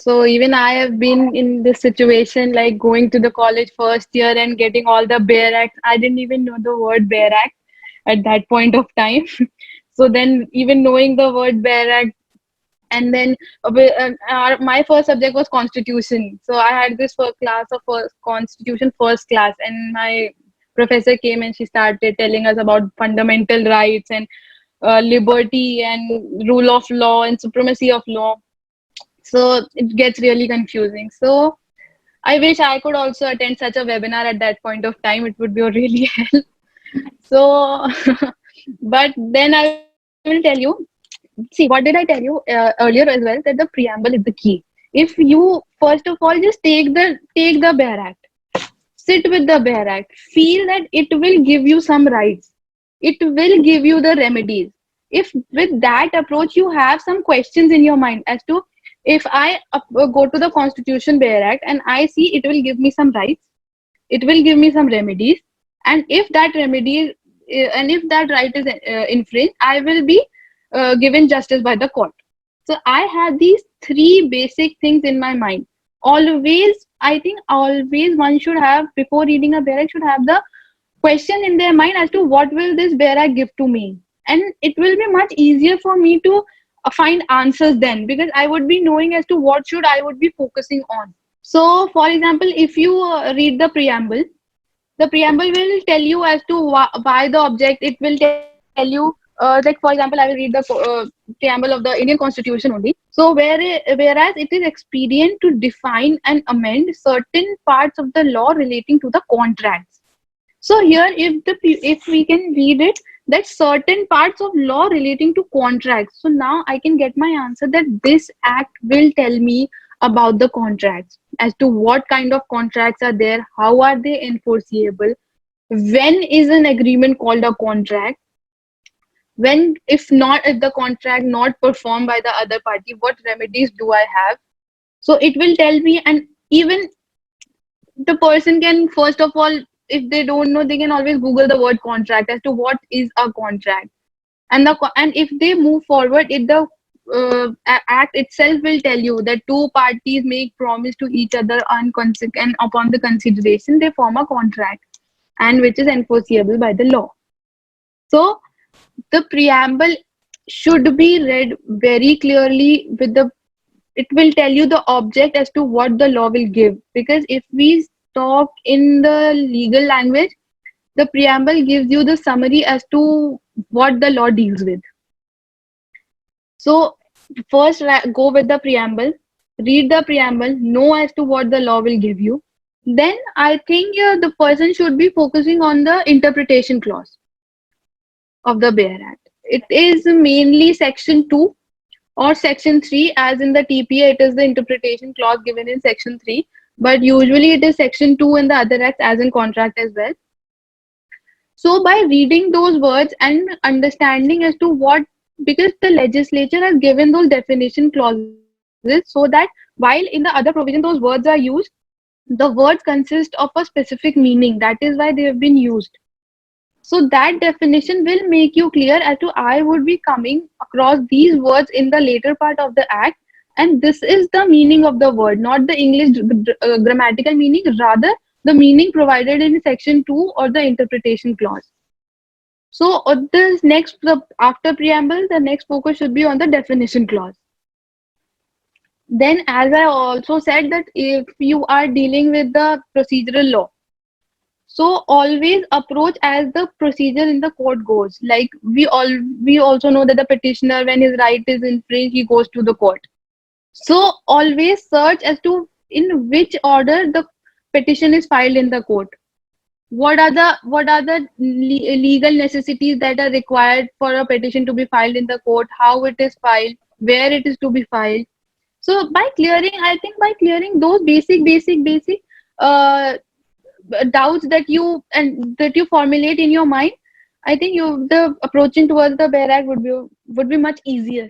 So even I have been in this situation, like going to the college first year and getting all the bare acts. I didn't even know the word bare act at that point of time. So then even knowing the word bare act, and then my first subject was constitution. So I had this first class of first constitution first class, and my professor came and she started telling us about fundamental rights and liberty and rule of law and supremacy of law. So it gets really confusing. So I wish I could also attend such a webinar at that point of time. It would be a really help. So, but then I will tell you, see, what did I tell you earlier as well, that the preamble is the key. If you first of all just take the bare act, sit with the bare act, feel that it will give you some rights, it will give you the remedies. If with that approach you have some questions in your mind as to, if I go to the constitution bare act and I see it will give me some rights, it will give me some remedies, and if that remedy and if that right is infringed, I will be given justice by the court. So I had these three basic things in my mind. Always, I think always one should have, before reading a bare act, should have the question in their mind as to what will this bare act give to me, and it will be much easier for me to find answers then, because I would be knowing as to what should I would be focusing on. So for example, if you read the preamble will tell you as to why the object. It will tell you, like for example, I will read the preamble of the Indian Constitution only. So whereas it is expedient to define and amend certain parts of the law relating to the contracts. So here, if we can read it, that certain parts of law relating to contracts. So now I can get my answer that this act will tell me about the contracts, as to what kind of contracts are there, how are they enforceable, when is an agreement called a contract, when, if the contract not performed by the other party, what remedies do I have. So it will tell me, and even the person can, first of all, if they don't know, they can always Google the word contract as to what is a contract, and if they move forward, the act itself will tell you that two parties make promise to each other and upon the consideration they form a contract, and which is enforceable by the law. So the preamble should be read very clearly it will tell you the object as to what the law will give, because if we talk in the legal language, the preamble gives you the summary as to what the law deals with. So first go with the preamble, read the preamble, know as to what the law will give you. Then I think the person should be focusing on the interpretation clause of the bare act. It is mainly section 2 or section 3, as in the TPA it is the interpretation clause given in section 3, but usually it is section 2 in the other acts, as in contract as well. So by reading those words and understanding as to what, because the legislature has given those definition clauses, so that while in the other provision those words are used, the words consist of a specific meaning. That is why they have been used. So that definition will make you clear as to, I would be coming across these words in the later part of the act, and this is the meaning of the word, not the English grammatical meaning, rather the meaning provided in section 2 or the interpretation clause. So after preamble, the next focus should be on the definition clause. Then, as I also said, that if you are dealing with the procedural law, so always approach as the procedure in the court goes. Like we also know that the petitioner, when his right is infringed, he goes to the court. So always search as to in which order the petition is filed in the court. What are the legal necessities that are required for a petition to be filed in the court, how it is filed, where it is to be filed. So by clearing those basic doubts that you formulate in your mind, I think the approaching towards the bare act would be much easier.